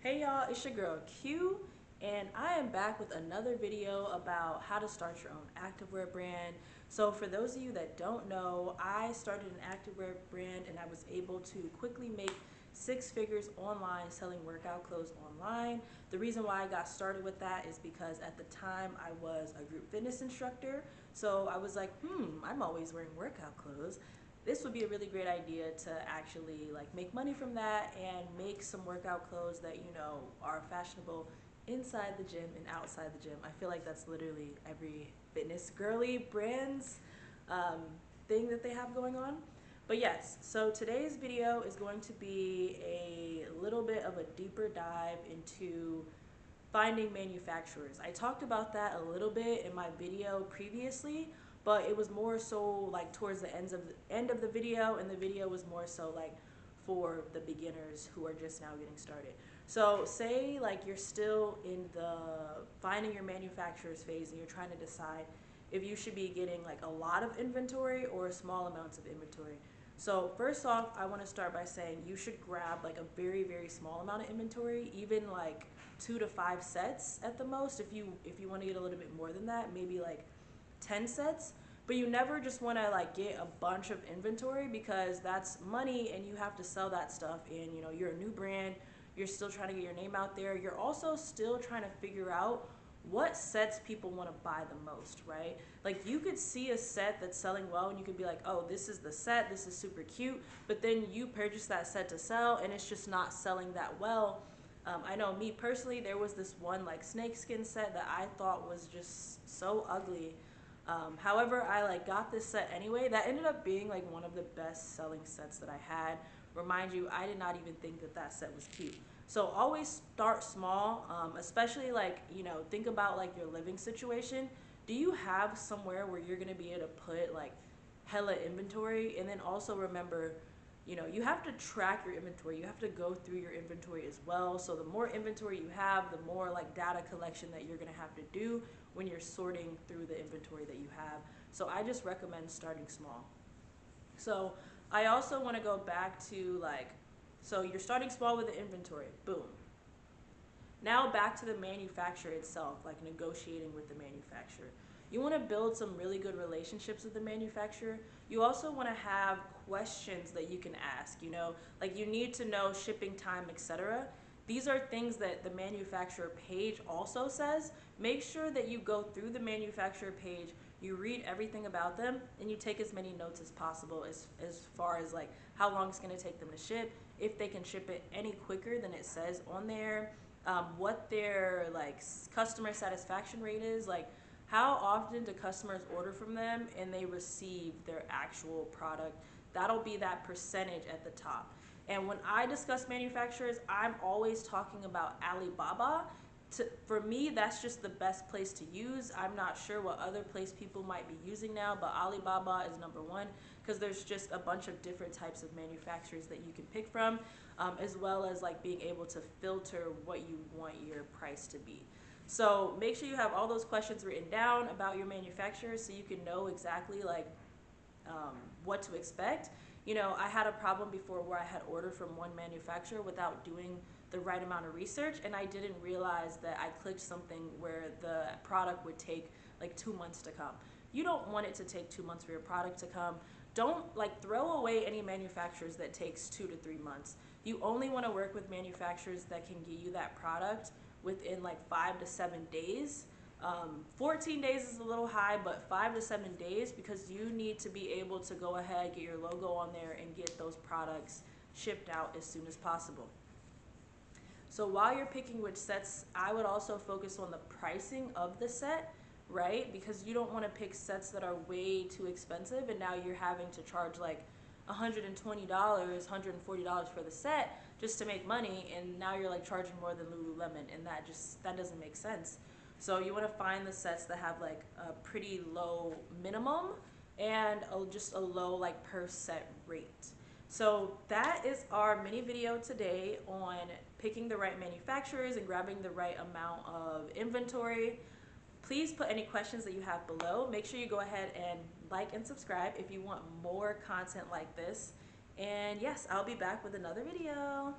Hey y'all, it's your girl Q, and I am back with another video about how to start your own activewear brand. So for those of you that don't know, I started an activewear brand and I was able to quickly make six figures online selling workout clothes online. The reason why I got started with that is because at the time I was a group fitness instructor. So I was like, I'm always wearing workout clothes. This would be a really great idea to actually like make money from that and make some workout clothes that are fashionable inside the gym and outside the gym. I feel like that's literally every fitness girly brand's um, thing that they have going on. But yes, so today's video is going to be a little bit of a deeper dive into finding manufacturers. I talked about that a little bit in my video previously, but it was more so like towards the end of the video, and the video was more so like for the beginners who are just now getting started. So say like you're still in the finding your manufacturers phase and you're trying to decide if you should be getting like a lot of inventory or small amounts of inventory. So first off, I want to start by saying you should grab like a very, very small amount of inventory, even like 2 to 5 sets at the most. If you want to get a little bit more than that, maybe like 10 sets. But you never just want to like get a bunch of inventory, because that's money and you have to sell that stuff, and you're a new brand, you're still trying to get your name out there, you're also still trying to figure out what sets people want to buy the most, right? Like you could see a set that's selling well and you could be like, oh, this is the set, this is super cute, but then you purchase that set to sell and it's just not selling that well. I know me personally, there was this one like snakeskin set that I thought was just so ugly. However, I like got this set anyway. That ended up being like one of the best selling sets that I had. Remind you, I did not even think that that set was cute. So always start small, especially like, think about like your living situation. Do you have somewhere where you're going to be able to put like hella inventory? And then also remember, you have to track your inventory. You have to go through your inventory as well. So the more inventory you have, the more like data collection that you're going to have to do when you're sorting through the inventory that you have. So I just recommend starting small. So I also want to go back to like, so you're starting small with the inventory, boom. Now back to the manufacturer itself, like negotiating with the manufacturer. You want to build some really good relationships with the manufacturer. You also want to have questions that you can ask, like you need to know shipping time, etc. These are things that the manufacturer page also says. Make sure that you go through the manufacturer page, you read everything about them, and you take as many notes as possible as far as like how long it's going to take them to ship, if they can ship it any quicker than it says on there, what their like customer satisfaction rate is, like how often do customers order from them and they receive their actual product. That'll be that percentage at the top. And when I discuss manufacturers, I'm always talking about Alibaba. For me, that's just the best place to use. I'm not sure what other place people might be using now, but Alibaba is number one, because there's just a bunch of different types of manufacturers that you can pick from, as well as like being able to filter what you want your price to be. So make sure you have all those questions written down about your manufacturer so you can know exactly like what to expect. I had a problem before where I had ordered from one manufacturer without doing the right amount of research, and I didn't realize that I clicked something where the product would take like 2 months to come. You don't want it to take 2 months for your product to come. Don't like throw away any manufacturers that takes 2 to 3 months. You only want to work with manufacturers that can get you that product within like 5 to 7 days. 14 days is a little high, but 5 to 7 days, because you need to be able to go ahead, get your logo on there, and get those products shipped out as soon as possible. So while you're picking which sets, I would also focus on the pricing of the set, right? Because you don't want to pick sets that are way too expensive and now you're having to charge like $120, $140 for the set just to make money, and now you're like charging more than Lululemon, and that doesn't make sense. So you want to find the sets that have like a pretty low minimum and just a low like per set rate. So that is our mini video today on picking the right manufacturers and grabbing the right amount of inventory. Please put any questions that you have below. Make sure you go ahead and like and subscribe if you want more content like this. And yes, I'll be back with another video.